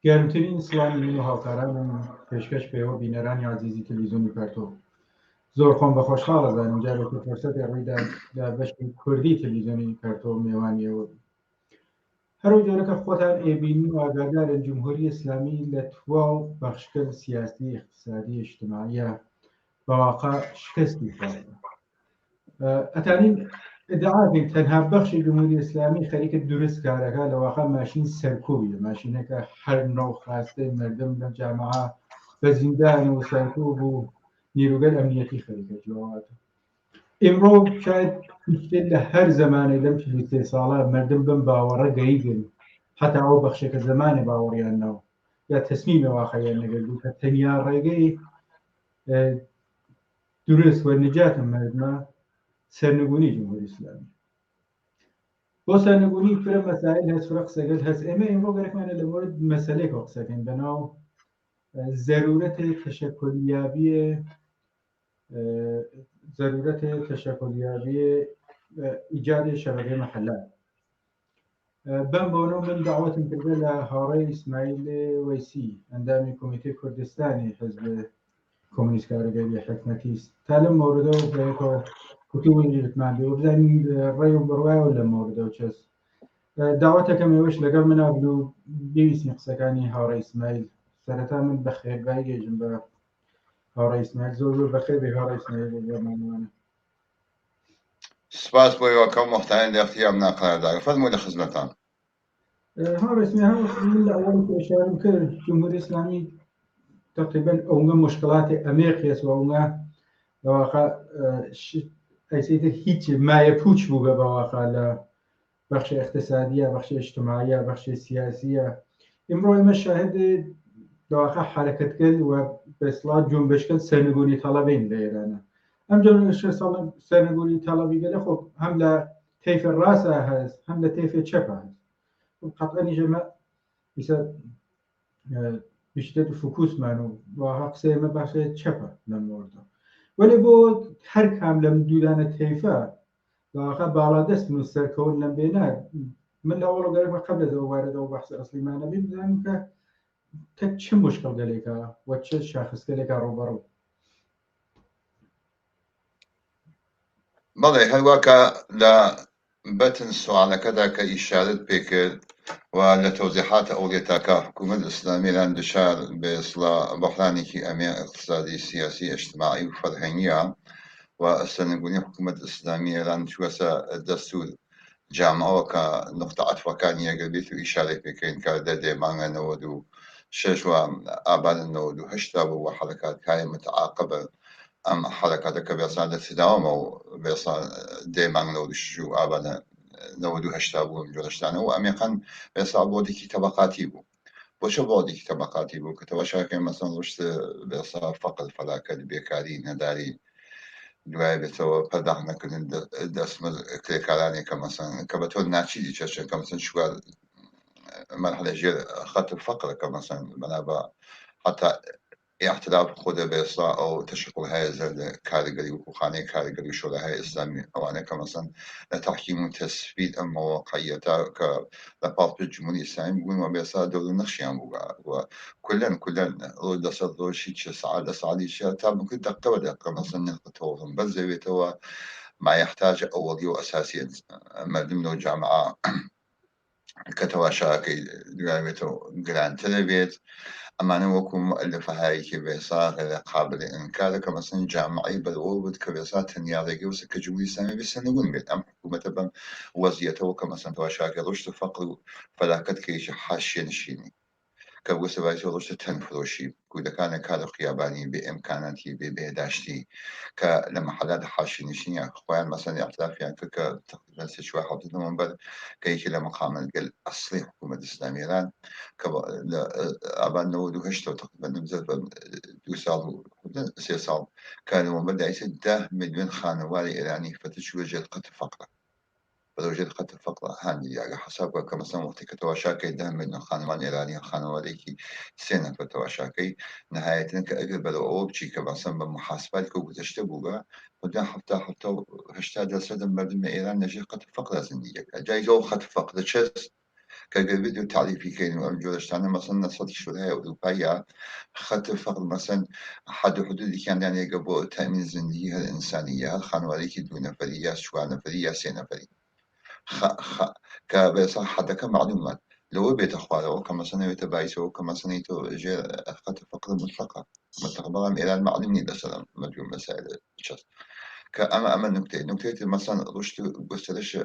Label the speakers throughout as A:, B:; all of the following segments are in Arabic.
A: گەرمترین سڵامی من و هاوکارانم پێشکەش پێوە بینەرانی عزیزی تەلەڤیزیۆنی پەرتۆ. زۆر خۆم بە خۆشحاڵ ئەزانم جارێکی فورسەتی ڕوویدا لە بەشی کوردی تەلەڤیزیۆنی پەرتۆ میێوانیەوە بم. هەرو جۆرە کە خۆتان ئێبینن و ئاگادارن جمهوری ئیسلامی لە تواو بەخشکرد سیاسی، اقتصادی، اجتماعیە بەواقع شکستی خواردە. ئەتانین ئدعاکەین تەنها بەخشی جمهوری ئیسلامی خەریکە دروست کارەکە لە واقع ماشین سەرکوبیە، ماشینەکە هەر نەو خاستەی مردم لە جامعە بە زیندان و سەرکوب و نیروگەل ئەمنیەتی خەریکە جوڵاتە. ئێمڕۆ شاید شتێک لە هەر زمانێ لەم 43 ساڵە مردم بم باوەڕە گەیگن حتا ئەو بەخشێکە زمانی باوەڕیان نەوە یا تەسمیمی واقعیان نەگەردوو کە تەنیا ڕێگەی دروست و نجاتە مردمە سەرنگونی جمهوری ئیسلامی. بۆ سەرنگونی فرە مەسائل هەست فرە قسەگەل هەست. ئێمە ئێمڕۆ گەرەکمانە لە مورد مەسەلەیەکەوە قسەکەین بەناو ضرورەت تشکلیابی ایجاد شبکه محلات. بەم بۆنەوە من داوەتم کردە لە هاوڕێی ئیسماعیل وەیسی ئەندامی کۆمیتەی کوردستانی حزب کۆمونیست کارەگەری حکومەتیست تا لەم مۆردەوە بەیەکەوە کوتوبمان بێ بزانین ڕێ و بڕوایەوە لە مۆردەوە چەست. داوەتەکەم ئێوەش لەگەڵ منا بن و بویستین قسەکانی هاوڕێی ئیسماعیل. سەرەتا من بەخێربایی گەیژم بە هاوڕێی ئیسماعیل. زۆر زۆر بەخێر بێ هاوڕێی ئیسماعیل بۆ بەرنامەوانە.
B: سپاس بۆ ئێوەکەم وەختانی لە اختیام ناقەرەداگە فەرمووی لە خزمەتان.
A: هاوڕێی ئیسماعیل من لە ئەوەڵی پێشارم کرد جمهوری ئیسلامی تقریبا ئەوەنگە مشکلاتی ئەمێقیەس و ئەوەنگە بەواقع ئەیسیتر هیچ مایە پوچ بوو بە بەواقع لە بەخشی اقتصادیە، بەخشی اجتماعیە، بەخشی سیاسیە. ئێمڕۆ ئێمە شاهد بەواقع حرەکەتکرد و بەسڵات جۆنبشکرد سەرنگونی تەڵەبین لە ئێرانە. ئەم جۆنبشکە سەرنگونی تەڵەبی گەلە خۆ هەم لە تەیفە ڕاستە هەست هەم لە تەیفە چەپە هەست. قەتعا ئێمە بیشتر فوکوسمان و واقع قسەی ئێمە باشە چەپە لەم مۆردە. وەلی بۆ هەر کام لەم دوودانە تەیفە واقع باڵا دەست و سەرکەوت لەم بێنە من لە ئەوڵە گەرەمە قبل لەەوە واردەوە بەحث ئەسلیمانە بین بزانم کە چ مشکل گەلێکە و چ شاخصگەلێکە ڕوبەڕوو.
B: بەڵێ هەروەکە لە بەتن سوالەکەدا کە ئیشارەت پێکرد و لە تەوزیحاتە ئەوڵێتا کە حکوومەت ئیسلامیان دچار بێسڵە بەحرانێکی ئەمێ اقتصادی سیاسی اجتماعی و فەرهەنگیە و سەرنگونی حکوومەت ئیسلامی ئێران چوەسە دەستور جامعەوە کە نقطە عەتفەکانی ئەگەر بێت و ئیشارەت پێکەین کە دەردێ مانگە 96 و ئابان 98 بوو و حەرەکاتکاری متعاقبە ئەم حرەکاتەکە بێسان دەچداوەمە و بێسان دێمانگ 96 و ئابانە 98 بوو جۆرەشتانە و ئەمێقەن بێسا بۆدێکی تەبەقاتی بوو. بۆچە بۆدێکی تەبەقاتی بوو کە تەوەشاکەی مەسەن ڕشت بێسا فەقر فەلاکەت بێکاری نەداری دوای بێتەوە پەرداخ نەکردن دەستمە کرێکارانی کە مەسەن کە بە تۆ ناچیدی چەشن کە مەسەن شوار مرحلە ژێر خەت فەقر کە مەسەن بەنابە حتا اعتراف خود بێسا ئەو تشکل هەیە زەردە کاریگەری وکوخانەی کاریگەری شۆرەهای ئیسلامی ئەوانە کە مەسەن لە تەحکیم و تەسبیت ئەم مەواقعیەتە کە لە پاڵپشت جمهوری ئیسلامی بوون و بێسا دەور نەخشیان بوو و کولەن ڕۆژ دەسەد ڕۆژی چ سعات لە سعالیشە تا بکرد دەقە بە دەقە مەسەن نرخەوەم بەس دەوێتەوە ما يحتاج أولي وأساسي مردم لو جامعة كتواشاكي دوامتو جرانتر بيت ئەمانە وەکو مؤلفە هایەکی بێسا غێر قابل ئینکارە کە مەسەن جامعی بەرەوە بوت کە بێسا تەنیاڕێگە وسە کە جمهوری ئیسلامی بسەرنگون بێت ئەم حکوومەتە بەم وەزیەتەوە کە مەسەن تواشاکە ڕشت و فەقر و فەلاکەت کەیشی حاشیە نشینی کە وسە باسی ڕشتە تەنفرۆشی کودەکانە کارە خیابانی بێ ئیمکاناتی بێ بێداشتی کە لە مەحەلات حاشیە نشینە خۆیان مەسەن اعترافیان کرد کە تقریبا 37 نۆڤەمبەر کە یەکی لە مەقامەتگەل ئەسڵی حکوومەت ئیسلامی ئێران کە لە ئابان 98 تقریبا نمزەر بە 2 ساڵ و 3 ساڵ کە نۆڤەمبەر دایسە 10 ملیۆن خانەواری ئێرانی فتش وەجێت قەت فەقرە بەدەوژێت قەت فەقرە هەندی یاگە حساب کە مەسەن وەختی کە تەواشاکەی 10 ملیۆن خانەوان ئێرانی خانەوارێکی 3 نەفەر تەواشاکەی نەهایەتەن کە ئەگەر بەرەوە ئەوە بچی کە مەسەن بە محاسباتی کە گوتەشتە بوو بە خوددا 70% مردم لە ئێران لەژێر قەت فەقرە زیندگیەکە جایگە و قەت فەقرە چەست كالفيديو تعريفي كاين وجورشتانا مثلا نصت شورها أوروبية خط فقر مثلا حد حدود كان يعني قبل تأمين الزندية الإنسانية الخانواري دون نفرية شوى نفرية سي نفرية كبصح حدا كمعلومات لو بيت أخباره كما سنة يتبايسه كما سنة يتوجه خط فقر مطلقة متقبلا إلى المعلومين مثلا مديون مسائل الشخص أما نكتة مثلا رشد گسترش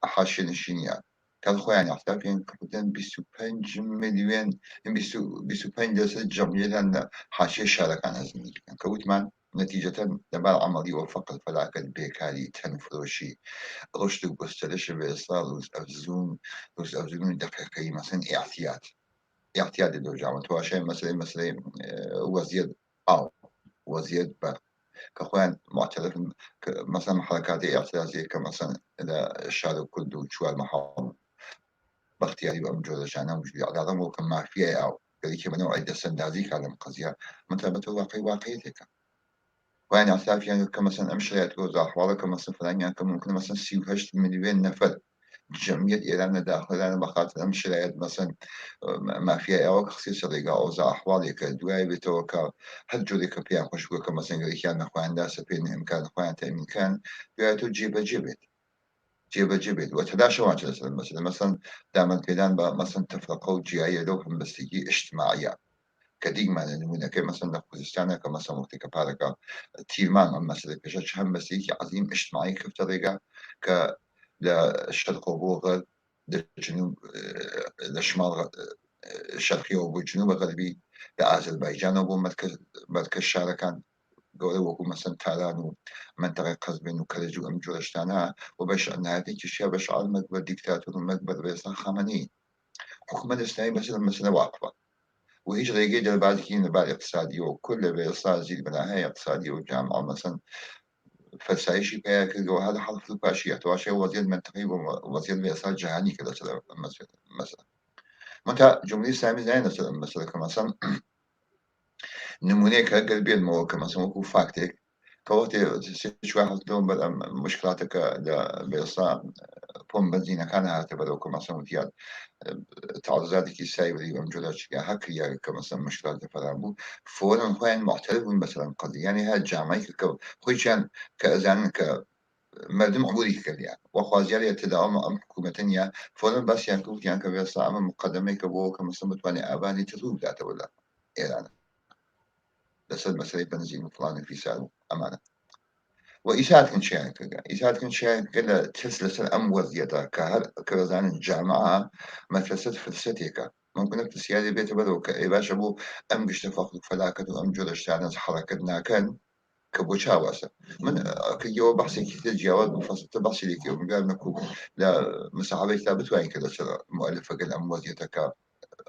B: حاشیه نشینیه كان خويا يعتبر يعني كان 25 مليون 25% جمعية لأن حاشية شارك عن هذا كان كوتمان نتيجة دبال عملي وفقط فلاك البيكاري تنفروشي رشد گسترش بإصرار روز أفزون دقيقي مثلا احتياط دو جامعة تواشي مثلا وزير أو وزير كأخوان معترف مثلا حركات اعتراضية كمثلا إذا الشارع كله شو المحاضر باختياري وأمجور جانا وجودي على رغم وكما فيها أو ذلك من نوع الدستاندازي كلام قضية متابعة واقعيتك وأنا أعترف يعني كمثلا أمشريات جوزا أحوالك كمثلا فلان يعني ممكن مثلا 28 مليون نفر جمعية إيران داخل بخاطر أمشريات مثلا ما فيها أو خصيص رجع أوزع أحوالك دواي بتوكا هل جوري كبيان خوش بك مثلا قال كان أخوان داس بين إمكان أخوان تأمين كان دواي جيبت وتلاشى واجد مثلا دائما كيدان مثلا تفرقوا جياية لو هم بس تجي اجتماعية كديما نمونا كي مثلا خوزستانا كمثلا وقت كباركا تيرمان مثلا كشش هم بس يجي عظيم اجتماعي كيف طريقة ك للشرق وغرب للجنوب لشمال الشرقي والجنوب الغربي لأذربيجان مركز شاركان قولي وكو مثلا تالان ومنطقة قزبين وكرج وأمجورشتانا وبش نهاية الشيء بش على مقبل ديكتاتور مقبل بيصا خامنئي حكومة الإسلامية مثلا واقفة وهيج ريجي بعد كين بعد اقتصادي وكل بيصا زي بناها اقتصادي وجامعة مثلا فسايشي بها كده وهذا حرف الباشيات وعشان وزير منطقي ووزير بيصا جهاني كده مثلا متى جمهورية الإسلامية زي مثلا كمثلا نمونه كقلبي الموقع مثلا وكو فاكتك كوتي شو واحد دوم بدأ مشكلاتك دا بيصا بوم بنزينة كان هاتي بدأ كمثلا وتياد تعرضاتك السايبة دي ومجوداتك هكي يعني كمثلا مشكلات فرامبو فورا خوين معترف مثلا قضية يعني هاد جامعي خوي كان كأزان مردم عبوري كل يعني وخوازيالي يتداوم أم حكومة يا فورا بس يعني كوت يعني كبيصا أم مقدمة كبو كمثلا متواني آباني تطوب ذاته ولا إيران بس المسألة بنزين فلان في سالو أمانة وإساعد كن شيء كذا إساعد كن شيء كذا تسلسل أم وزيدا كرزان الجامعة مثلث فلسطيكا ممكن في السيادة بيت بدو كإباش أبو أم قشتفاق فلاكة وأم جرش تعنز حركتنا كان كبوشا واسا من كيو بحثي كتير جواب مفصل تبحثي لك يوم قال نكو لا مساعدة ثابت وين كذا مؤلفة قال أم وزيدا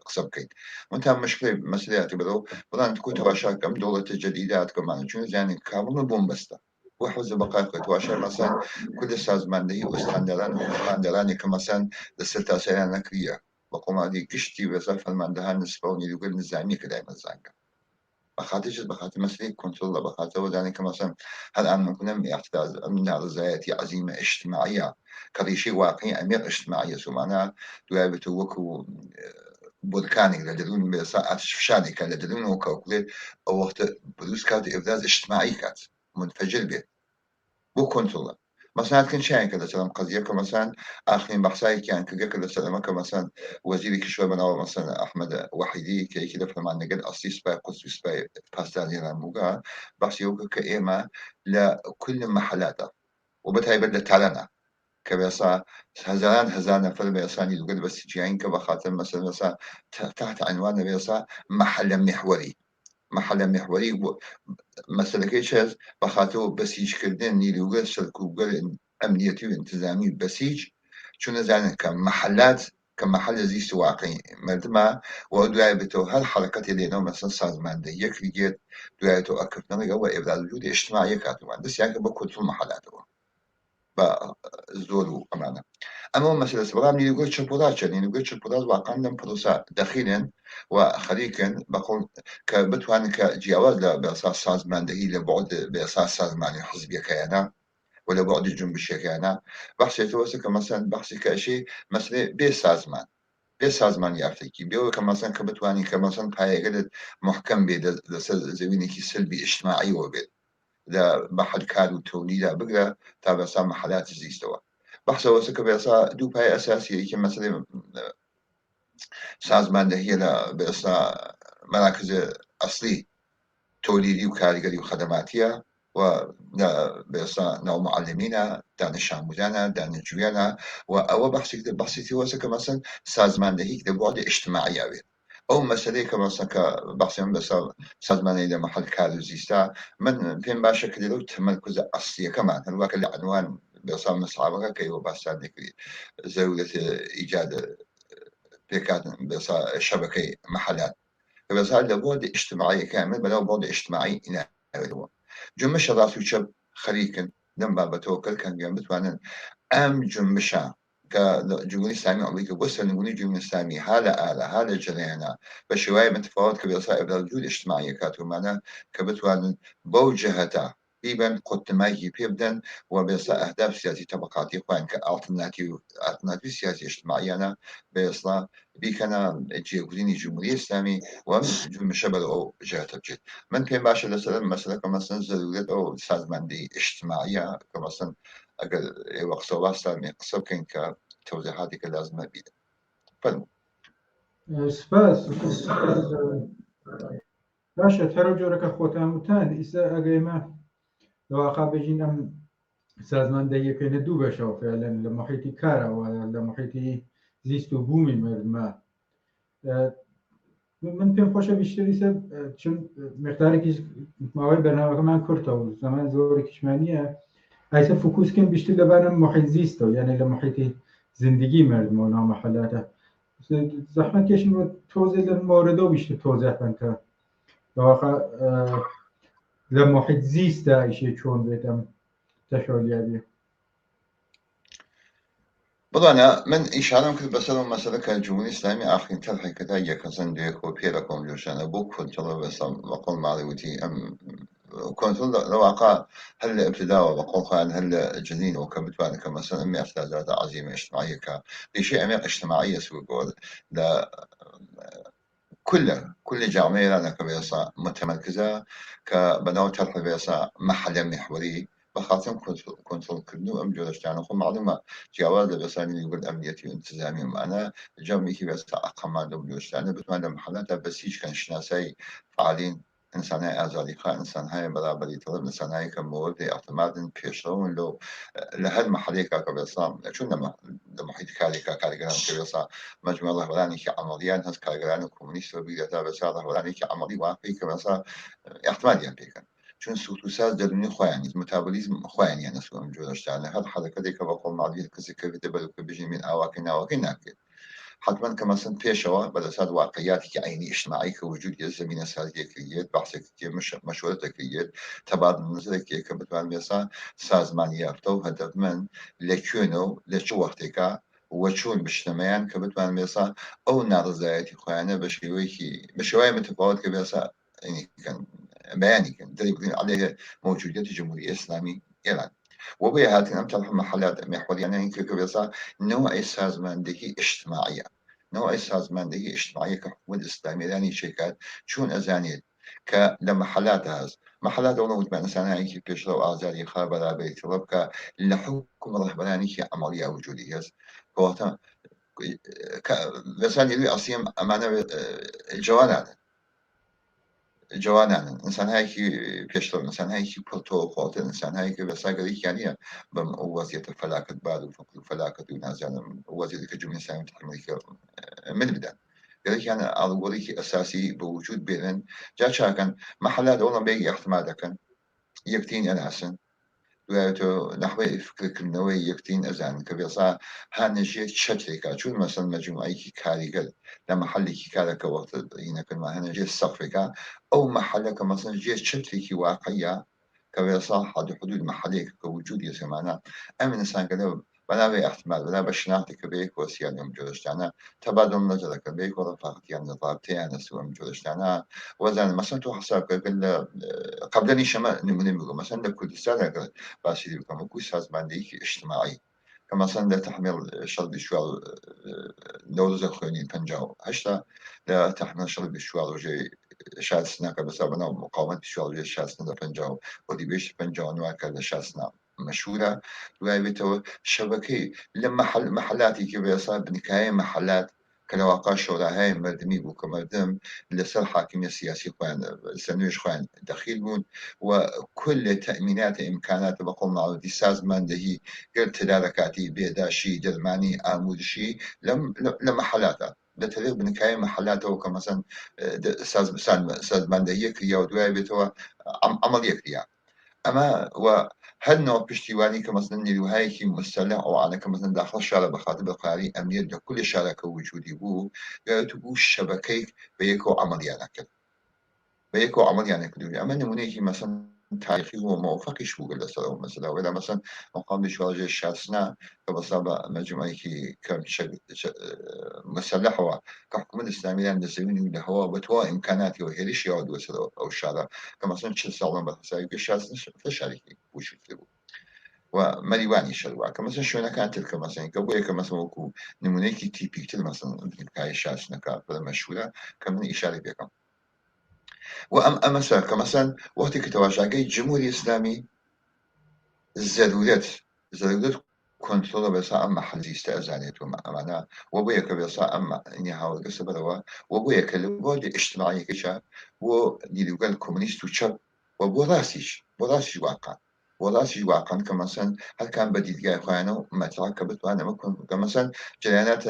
B: قسم كين وانتهى مشكلة مسألة بدو بدان تكون تواشا كم دولة الجديدات كمان شنو يعني كامل بومبستا وحوز بقى تواشا مثلا كل سازمان دهي واستاندران واستاندران كمثلا لسلتا سيان نكرية بقوم هذه كشتي وزا فالمان دهان نسبوني يقول نزامي كده مزانكا بخاطر مسألة كنترول بخاطر وذلك مثلا هل أن نكون اعتراض من رزايات عزيمة اجتماعية كريشي واقعي عميق اجتماعية سو معناها دوابة وكو بركاني لدلون بساعة شفشاني كان لدلون وكوكلي أو وقت بروز كات إبراز اجتماعي كات منفجر به بو كنترول مثلا كان شاين كذا سلام قضية كمثلا آخرين بحثاي كان كذا سلام كمثلا وزير كشوي من مثلا أحمد وحيدي كي كده فلما نقد أصلي سباي قصي سباي باستاني راموغا بحث يوكا كإيما لكل محلاته وبتهاي بدأت تعلنا كبسا هزان فيلم يساني يقول بس جاين كبخاطر مثلا تحت عنوان بيسا محل محوري مثلا كيشز بخاطر بسيج كردن نيلوغا سلكوغا أمنيتي وانتظامي بسيج شو نزعنا كمحل زي سواقي مردما ودعاية بتو هالحركات اللي نو مثلا سازمان ده يكري جيت دعاية تو أكف نغي هو إبراز وجود اجتماعي كاتوان بس يعني بكل في المحلات هو بزورو أمانة أما مثلا سبرام نيجوش شبورات يعني نيجوش شبورات وقامنا بروسا داخليا وخارجيا بقول كبتوان كجواز بأساس سازمان ده لبعد بأساس سازمان حزبية كيانا ولا بعد جنب الشيكانا بحثي توسك مثلا بحثي كشيء مثلا بسازمان بێ سازمان یافتێکی بێەوە کە مەسەن کە بتوانین کە مەسەن پایەگەرت محکەم بێ لەسەر زەوینێکی سلبی اجتماعیەوە بێت لە بەحەد کار و تۆلیدا بگرە تا بەسا مەحەلاتی زیستەوە بەحسەوەسە کە بێسا دوو پای ئەساسی یەکێ مەسەلەی سازماندەهیە لە بێسا مەراکز ئەسلی تۆلیدی و کاریگەری و خەدەماتیە و بێسا ناومعلمینە دانش ئاموزانە دانشجویانە و ئەوە بەحسێکی وەسە کە مەسەن سازماندەهی لە بۆ اجتماعی ئاوێت ئەو مەسلەی کە مەسەکە بەحسێن بەسا سازمانەی لە مەحەل کار و زیستا من پێم باشە کە لەو تەمەرکوزە ئەسلیەکەمان هەروەکە لە عنوان بێسا مەسابقە کەیەوە باسان دەکرێت ضرورەت ئیجاد پێکاتن بێسا شەبەکەی مەحەلات بەسا لە بۆ اجتماعی کامل بەناو بۆ اجتماعی ئیناوێتەوە جنبشە ڕاست و چەپ خەریکن لەم بابەتەوە کەنگیان بتوانن ئەم جنبشە کە جمهوری ئیسلامی ئەمریکا بۆ سەرنگونی جمهوری ئیسلامی ها لە ئالە ها لە جەریانە بە شێوای متفاوت کە بێسا ئەبرالجوود اجتماعی کاتومانە کە بتوانن بەو جەهەتە بیبن قوتمایکی پێ بدەن و بێسا ئەهداف سیاسی طبقاتی خوان کە ئالترناتیڤ سیاسی اجتماعیانە بێسڵا بیکەنە جێگرینی جمهوری ئیسلامی و جنبشە بەرەو ئەو جهەتە بچێت من پێم باشە لەسەر مەسەلە کە مەسەن ضرورەت ئەو سازماندەی اجتماعیە کە مەسەن ئەگەر ئێوە قسە واستانێ قسە بکەین کە تەوزیحاتی کە لازمە بیت فەرموو
A: سپاس باشە هەرو جۆرەکە خۆتان وتان ئیسا ئەگەیمە لەواقع بژین ئەم سازماندەیەکەینە دوو بەشەوە فعلەن لە محیطی کارەوە لە محیطی زیست و بوومی مردمە من پێم خۆشە بیشتری سەر چون مقدارێکی ماوەی بەرنامەکەمان کورتەوە و زەمان زۆرێکیشمانیە ئایسە فوکوسکەین بیشتر لەبارەم محیط زیستەوە یعنی لە محیطی زندگی مردمەوە ناومەحەلاتە زەحمەت کێشین و تۆزێ لە مۆردەوە بیشتر تۆزیح بکەن کە لەواقع لە محیط زیستە ئیشێ چۆن بێتم تەشۆلیابێ
B: بڵانە من ئیشارەم کرد بەسەر و مەسەلە کە جمهوری ئیسلامی ئاخرین تەلحێکەدا یەکەسەن دوێکەوە پێرە کۆمجۆشانە بۆ کۆنتڕۆڵە بەسەڵ بەقۆڵ ماڵیوتی ئەم کۆنتڕۆل لەواقع هەر لە ابتداوە بەقۆڵ خۆیان هەر لە جنینەوە کە بتوانێت کە مەسەن ئەم احتیاجاتە عەزیمە اجتماعیەکە ریشەی ئەمێ اجتماعیە سوگۆر لە كل جامعة لنا كبيسا متمركزة كبناو طرح بيسا محل محوري بخاطر كنترول كنو ام جورشتان خو معلومة جواز بيساني يقول امنيتي وانتظامي معنا جامعي كي بيسا اقام دو جورشتان بتمنى محلات بسيج كان شناسي فعالين انسان هاي ازادي خا انسان هاي برابري طلب انسان هاي كمورد اعتماد بيشرون لو لهذا محلي كبيسا شو لما محيط كاريكان كبيسا مجموعة رهبرانی که عملیان هست کارگران کمونیست و بیگرتا بسیار رهبرانی که عملی واقعی که مثلا احتمالیان پیکن چون سوتوساز درونی خوانی متابولیزم خوانی نسو ام جورشتانه هر حرکتی که بقول معدی کسی که بده بلو که بيجي من اواكي ناكل حتما كما سن بيشوا بدا ساد واقعيات كعيني اجتماعي كوجود الزمينة سازية كريات بحث كتير مشورة كريات تبادل النظر كي كبتوان بيسا سازمان يافتو هدف من لكيونو لشو وقتك وچون بشتميان كبتوان بيسا او نارضايتي خوانه بشوي متفاوت كبيسا يعني كان بياني كان دليل عليه موجودية الجمهورية الإسلامية إيران وبها هاتين أمثال محلات محورية يعني كبيسا نوع سازماندهي اجتماعية نوع سازماندهي اجتماعية كحكومة الإسلامية يعني شركات شون أزانيت كلمحلات هاز محلات أولا متبع إنسان كي بيشرو آزاري خابرة بيتلب لحكم رهبراني كي عملية وجودية كواتا مثلا يلي أصيم أمانة جوانان إنسان هاي كي بيشتغل إنسان هاي كي بطو قوت إنسان هاي كي بس أقدر يعني بم وزية الفلاكة بعد الفلاكة ونازل وزية كجملة سامي تحمل من بدأ قال يعني أولي أساسي بوجود بين جا شاكن محلات أولا بيجي احتمال كان يكتين أنا حسن دواتو نحوي فكرك النووي يكتين أزان كبيصا هانجي شكلك شو مثلا مجموعي كي كاريكال لما حلي كي كارك وقت ينكن ما هنجي الصفرك أو محلك مثلا جي شكلك واقعية كبيصا حد حدود محليك كوجود يسمعنا أمن إنسان كده بلا بي احتمال بلا بشناعتك بيك وسيان يوم جورشتانا تبادل نظرك بيك ورفاقتيان نظارتيان سوى يوم جورشتانا وزن مثلا تو حسابك قبلني شما نمونه مثلا لكردستان باسیدی بکنم کوی سازماندهی اجتماعی كمثلا لتحميل شرط شوال نوروز الخوينين بنجاو هشتا لتحميل شرط شوال وجي شاسنا كبسابنا مقاومة شوال وجي شاسنا بنجاو ودي بيش بنجاو نواكا لشاسنا مشهورة ويبتو شبكي لما محلاتي كيف يصاب بنكاية محلات كالواقع شوراهاي مردمي بو كمردم لسر حاكمية سياسي خوان سنويش خوان دخيل بون وكل تأمينات إمكانات بقول معودي سازمان دهي غير تداركاتي بيداشي درماني آمودشي لما حالاته لتدريب بنكاية محلاته وكمثلا سازمان دهي كريا ودواي بيتوا عملية كريا اما وهل نوع پشتیوانی که مثلا نیروهایی که مسلح او على که مثلا داخل شارع بخاطر بقاری امنیت در كل شارع که وجودی بو تو بو شبکه به یکو عملیات کرد به یکو عملیات کرد اما نمونه که مثلا تاریخی و موفقش بو قل سر مثلا ولا مثلا مقام بشواج الشاسنا كبصابة مجموعة كم مسلح هو كحكومة الإسلامية عند الزمين اللي هو بتوا إمكاناتي وهيريش يعود وصل أو الشارع كمثلا تشيل صالون بحسابي الشاسنا فشاركي وش يكتبوا ومليواني شلوا كمثلا شو أنا كانت تلك مثلا قبل كمثلا وكو نمونيكي تيبي كتير مثلا كاي الشاسنا كمشهورة كمان إشارة بيكم وأمثلا كمثلا وقت كتواجه جمهوري إسلامي ضرورت کنترل بسا أما حل استئذانيت ومعنا وبيك بسا أما إني هاول قصة بدوا وبيك الوضع اجتماعي كشا وديلوغا الكومونيست وشاب وبراسيش واقعا كمثلا هل كان بديل جاي خوانا ما تركبت وأنا ممكن كمثلا جريانات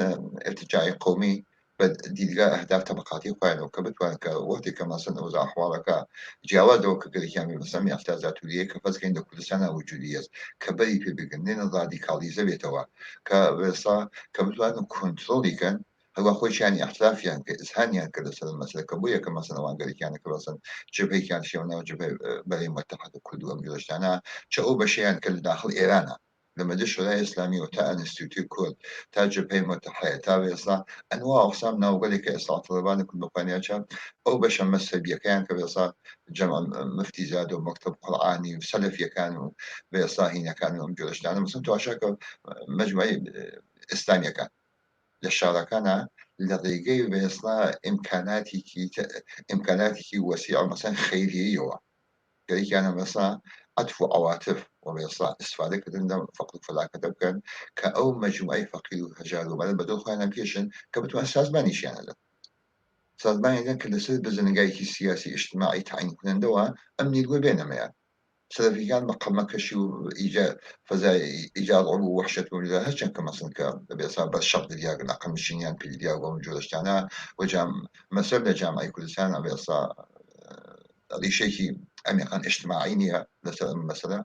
B: ارتجاعي قومي بديلغا أهداف طبقاتي خوانا وكبت وأنا كوقتي كمثلا أوضاع أحوالك جاوزوا كقريكامي مثلا يحتاجات ليه كفاز كين كل سنة وجودية كبري في بجنين الراديكاليزم بيتوا كبصا كبتوان كنترولي كان هو خوش يعني احتراف يعني كإذهان يعني كذا سلام مثلا كبويا كمثلا وان قال يعني كمثلا جبهة كان شيء ونا جبهة بلي متحدة كل دول جلستانا شو بشيء يعني كل داخل إيران لما دش ولاية إسلامية وتا انستيتيوت كل تا جبهة متحدة تا بيصا أنواع أقسام ناو قال لك إصلاح طلبان كل مقانياتها أو بشر مسبيا كان كبيصا جمع مفتي زاد ومكتب قرآني وسلفية كانوا بيصاهين كانوا جلستانا مثلا تو عشاك مجموعة إسلامية كان للشاركانة لديجي بيصلا إمكاناتي وسيعة مثلا خيرية قال أنا مثلا عطف عواطف وبيصلا استفادة كده فقط فلا كتب كان كأو مجموعة فقير وهجار وبعدين بدو خوانا بيشن كبتو أساس بانيش يعني لا سازمان إذا كل سر بزنجاي سياسي اجتماعي تعين كنندوا أمني الجو بينما يعني سلفي كان مقام كشيو إيجاد فزاي إيجاد علو وحشة ولا هشان كمثلا كبيصير بس شرط دياج الأقل مشينيان في دياج وموجودش أنا وجام مثلا جامعة كل سنة بيصير هذا شيء أمي كان اجتماعي نيا مثلا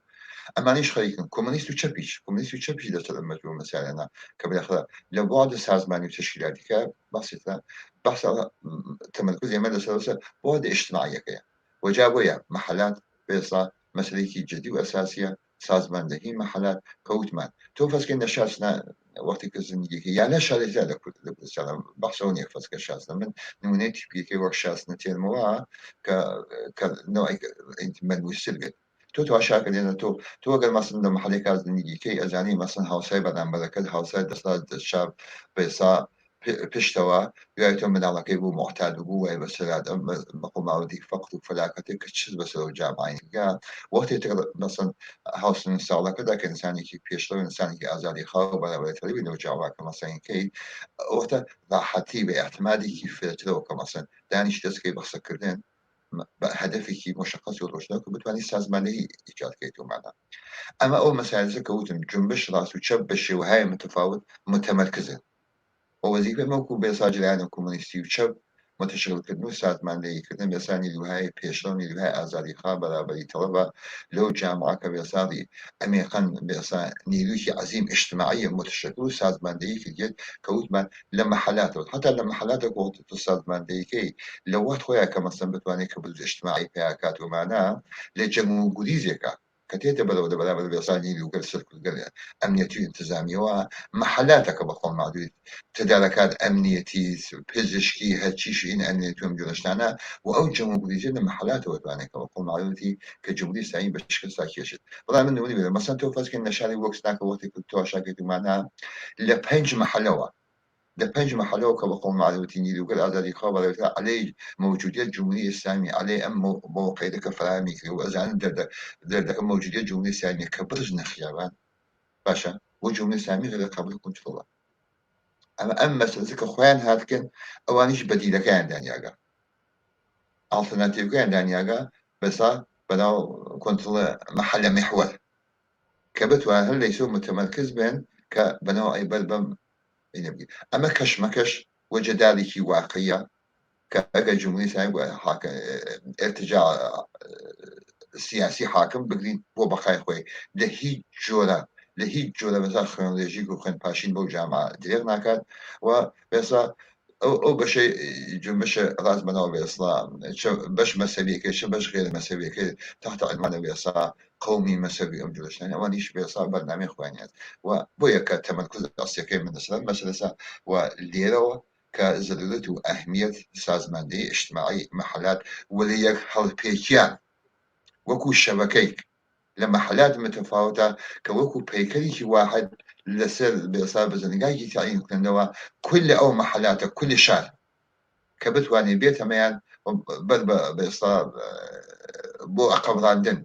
B: أما نيش خليكم كومونيست وتشبيش ده سلام مجموع مثلا أنا كبيخلا لو بعض سازماني وتشكيلاتي كبسيطة بحث على تمركز يمد سلسلة بعض اجتماعية كيا وجابوا يا محلات بيصا مسلكي جدي وأساسية سازمان دهي محلات كوتمان توفز كنا شاسنا وقت كزنجي يعني لا شارع ذلك السلام بحثوني فز كشاسنا من نمونيتي بيكي وشاسنا تيل موا كنوع من وسلقت تو عشاك لأن تو أقل مثلا لما حديك از نيجي كي أزاني مثلا هاوساي بدن بركز هاوساي دستاد الشاب بيصا بيشتوا يأتون من على كيبو معتاد وبو بس لا بقول ما ودي فقط فلاكتك تشز بس لو جامعين قال وقت تقدر مثلا هاوس نستعلا كذا كإنسان كي بيشتوا إنسان كي أزادي خاو ولا تريبي لو جاواك مثلا كي وقت راحتي باعتمادي كيف تلو كمثلا دانيش تسكي بخسكرين هدفي مشخص وروشناك بتواني سازماني إيجاد كيتو معنا أما أول مسائل زكوتن جنبش راس وتشبش وهاي متفاوت متمركزة ووظيفة موكو بيساجل يعني كومونيستي وتشب متشغل كدنو سازمان لي كدن بيساني لوهاي بيشلوني لوهاي آزادي خابرة بري طلبة لو جامعة كبيسادي أميقان بيسا نيلوشي عظيم اجتماعية متشكل سازمان لي كديت كوتمان لما حالاته حتى لما حالاتك وقت السازمان لي كي لو وقت خويا كمثلا بتواني كبز اجتماعي بياكات ومعناه لجمو قديزيكا كتيت بلو دبلا بلا بيصاني لو قال سلك قال أمنيتي انتظامي ومحلاتك بقول معدود تداركات أمنيتي بزشكي هالشيش إن أمنيتهم جلشتانا وأوجه مبرزين محلاته وتوانك بقول معدودي كجمهوري سعيد بشكل ساكيشت والله من ولي مثلا تو فاسكن نشاري وقتناك وقت كنت أشاكي معنا لبنج محلوه لبنج محلوه كبقول معلوماتي يقول أزادي خبر عليه موجودية الجمهورية الإسلامية عليه أم موقع ذاك فرامي وأزان ذاك موجودية الجمهورية الإسلامية كبرز نخيابان باشا والجمهورية الإسلامية غير قبل كنت الله أما سلسك أخوان هاتكن أوانيش بديلة كان دانياغا alternative كان دانياغا بس بدأ كنت محل محور كبتوا هل ليسوا متمركز بين كبنوا أي بلبم أما كشمكش وجدالك واقعية كأجا جمهورية سعيد حاكم ارتجاع سياسي حاكم بقرين بو بقاي خوي لهيج جورة مثلا خرونولوژيك وخن باشين بو جامعة دير ناكاد وبسا او بشي جمش راز منو بيصلا باش مسابيك باش غير مسابيك تحت عنوان بيصا قومي مسابي ام جلوش يعني وانيش بيصا برنامج خوانيات وبويا كتمركز اسيكي من السلام مثلا والليرو كزلولة وأهمية سازماندهی اجتماعي محلات وليك هل بيكيان وكو شبكيك لمحلات متفاوتة كوكو بيكريك واحد لسر بإصابة زنقاي تعيين كنوا كل أو محلات كل شهر كبتواني بيت ميان بل بإصابة بو أقبضان دن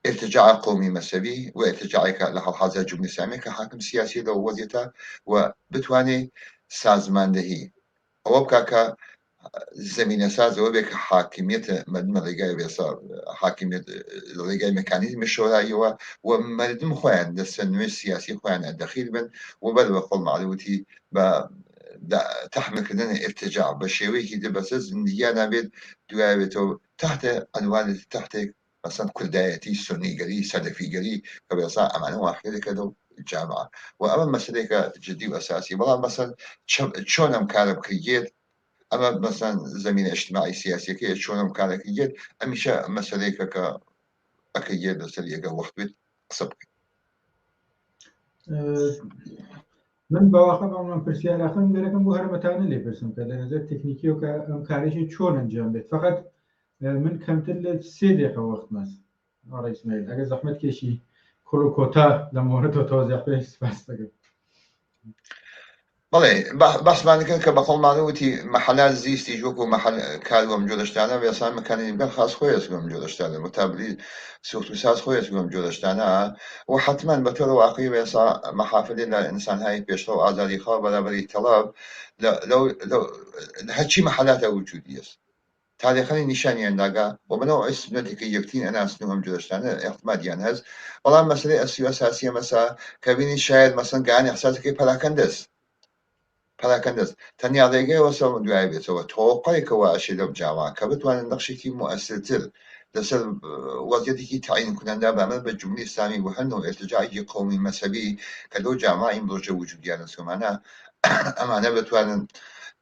B: ارتجاع قومي مسبي وارتجاعك لحظة حاضر جمهورية الإسلامية كحاكم سياسي لو وزيته وبتواني سازماندهی أو بكاكا زمینه ساز و بک حاکمیت مردم لگای بیسا حاکمیت لگای مکانیزم شورایی و مردم خوان دستنوی سیاسی خوان دخیل بن و بل بقول معلوماتي تحمل كدن ارتجاع بشوي كده بس زندگی نبید دوابتو تحت عنوان تحت مثلا كرديتي سني قري سلفي قري كبيصا أمانة واحدة كده الجامعة وأما مسألة جدي وأساسي والله مثلا شلون أمكانك كريت أما مثلا زمين اجتماعي سياسي كي شلون كان أكيد أمشى مسألة أكيد مسألة وقت بيت قصب
A: من بواقع من پرسیار آخرم دارم بو هر متعنی لی پرسم که لنظر تکنیکی و که کارش چون انجام بید فقط من کمتر ل 3 دقیقه وقت ماست آره اسماعیل اگه زحمت کشی کلو کوتا لمورد تو توضیح بس بس دیگه
B: بله بس معنی که بقول معلوماتي محلات زيستي جوكو محل كالو مجودشتانا بيصير مكان يبقى خاص خويس قوم مجودشتانا متابلي سوق مساس خويس قوم مجودشتانا وحتما بطور واقعي بيصير محافل للإنسان هاي بيشتو آزادي خاب ولا بري طلب لو هاتشي محلات وجودية تاریخی نشانی انداغا و منو اسم ندی که یکتین انا اسنو هم جداشتانه احتمال هز والله مسئله اساسیه مثلا کبینی شاید مثلا گانی احساس که پراکندس تنیا دیگه واسه دوای بیت و توقعی که واشی لب جامعه کبت وان نقشی کی مؤثرتر لسر وضعیتی کی تعیین کننده بعمل به جمهوری اسلامی و هنو ارتجاعی قومی مذهبی کدو جامعه این بروج وجودیان سومانه امانه بتوانن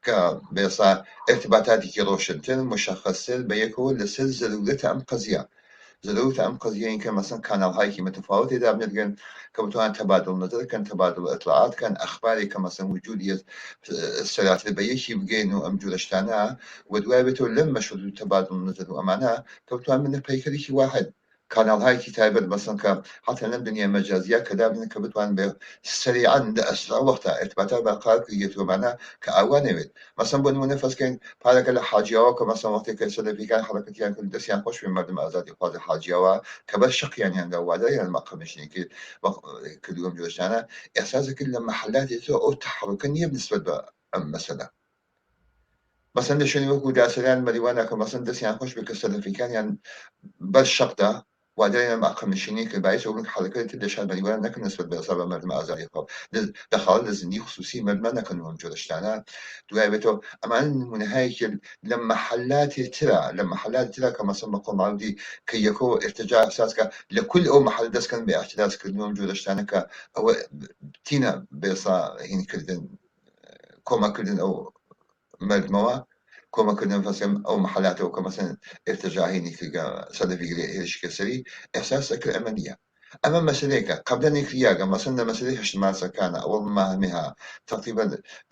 B: كبيصا ارتباطاتي كي روشنتن مشخصة بيكو لسل ضرورة أم قضية ضرورة أم قضية إن كان مثلا كانال هاي كي متفاوت إذا بنتكلم كبتوان تبادل نظر كان تبادل إطلاعات كان أخباري كمثلا وجود السلات البيشي بجينو أم جولشتانا ودوابتو لما شدو تبادل نظر وأمانة كبتوان من البيكري واحد كانال هاي كتابة مثلا حتى لم دنيا مجازية كذا من كبتوان سريعا لأسرع وقت ارتباطات بقى كريتو معنا كأوانه مثلا بنمونه فرض کنید پارک الحاجیاوا که مثلا وقتی که سلفی کان حرکتی یان کل دست یان خوش به مردم آزادی خواهد حاجیاوا که بس شق يعني عند وعده يعني المقام مشني كي كل يوم جوش أنا إحساس كل محلات أو تحركني بالنسبة مثلا مثلا شنو يقول داسران مريوانا كمثلا دس يعني خوش بكسر في كان يعني بس شقته وبعدين ما أقل من شنيك البعيش يقول لك حركات تدش على مريوانا نكن نسبة بأصابة مرد ما أزال يقاب دخل لزني خصوصي مرد ما نكن موجود اشتانا دوابته أما أن من هاي لما حلات ترى كما سمى قوم عودي كي يكون ارتجاع أساسك لكل أو محل دس كان باعتراض كل موجود اشتانا أو تينا بيصا هين كردن كوما كردن أو مرد موا کۆمەکردن فەسم ئەو محلاتەوە کە مەسەن ارتجاعی نیکرگە سەدەفیگرێ هێرشی کەسەری ئەحساس ئەکرد ئەمە نییە ئەمە مەسلەیەکە قبلە نیکریاگە مەسەن لە مەسلەی هەشت ماسەکانە ئەوڵ ماهمێها تقریبا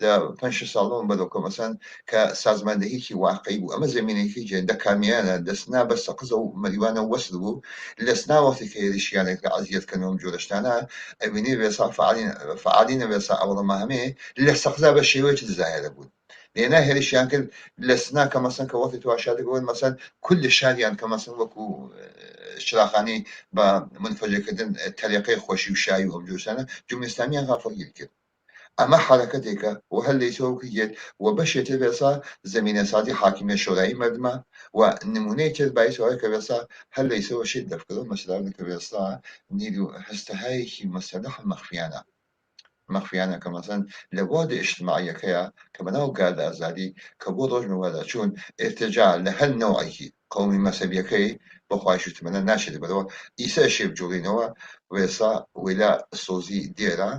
B: لە 5 ساڵەوە بەدەو کە مەسەن کە سازماندهیکی واقعی بوو ئەمە زمینێکی جێندە کامیانە دەستنا بە سەقز و مەریوانە وەسل بوو لە سناوەختی کە هێرشیانێک لە عەزیەتکردنەوەم جۆرەشتانە ئەبینێ وێسا فعالینە وێسا ئەوڵە ماهمێ لە سەقزا بە شێوەیەکی دزایرە بوون لێنا هێرشیان کرد لە سنا کە مەسەن کە وەختی تواشادەگەوە مەسەن کل شاریان کە مەسەن وەکو شراخانی بە منفەجەکردن تەریقەی خۆشی و شایی و هەمجۆشانە جمهوری ئیسلامیان غافڵگیر کرد ئەمە حرەکەتێکە و هەر لەیسەوە کرێت و بەشێتە بێسا زمینە سازی حاکمیە شۆرایی مردمە و نمونەی تر بایسەوەی کە بێسا هەر لەیسەوە شێت دەفکردەوە مەسەلاوی کە بێسا نیر و هەستەهایەکی مەسەلەح مەخفیانە کە مەسەن لە بۆدە ئیجتیماعیەکەیە کە بەناو گاردە ئازادی کە بۆ ڕۆژمەوەدا چوون ارتجاع لە هەر نەوعێکی قەومی مەسەبیەکەی بەخوای شتمەنە ناشێت بەرەوە ئیسا شێ بجوڵینەوە وێسا وێلا سۆزی دێرە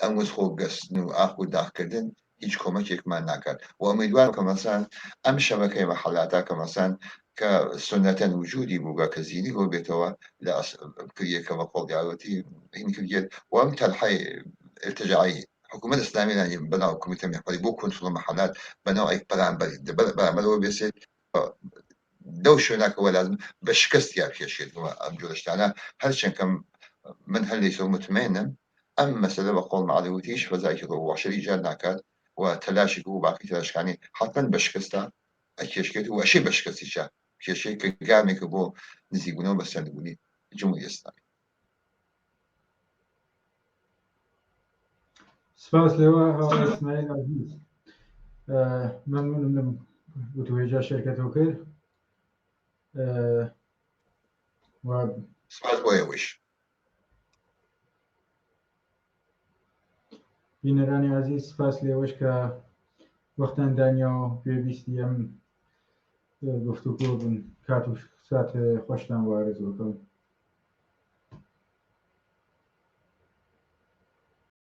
B: ئەموز خۆ گەستن و ئاخ و داخکردن هیچ کۆمەکێکمان ناکات و ئەمیدوارم کە مەسەن ئەم شەبەکەی مەحەلاتا کە مەسەن کە سنەتەن وجودی بووگە کە زیینی بۆ بێتەوە لە کریەکە بە قۆڵیاوەتی هینکردێت و ئەم تەلحەی ارتجاعی حکوومەت ئیسلامی بەناو کمیتە میحوەری بۆ کۆنترۆڵ مەحەلات بەناو ئەی بەرامبەرەوە بێسێت دەو شوێناکەوە لازم بە شکست یا پێشێتەوە ئەم جۆرەشتانە هەرچەند کەم من هەر لەیسەوە مطمئنم ئەم مەسەلە بە قۆڵ معلومەتی هیچ فەزایکی ڕۆواشەری ایجاد ناکات و تەلاشێک و باقی تەلاشەکانی حتمەن بە شکستە ئەکێشکێت و ئەشێ بە شکستیشە کێشەیە کە گامێکە بۆ نزیکبوونەوە بە سەرنگونی جمهوری ئیسلامی.
A: سپاس لێوە ئاوای ئیسماعیل عەزیز مەمنونم بۆ توێژە شێرکەتەوە کرد و
B: سپاس بۆ ئێوەش
A: بینەرانی عەزیز سپاس لێوەش کە وەختان دانیا و پێویستی ئەم گفتوگۆ بن کات و سات خۆشتان وارزوەکەم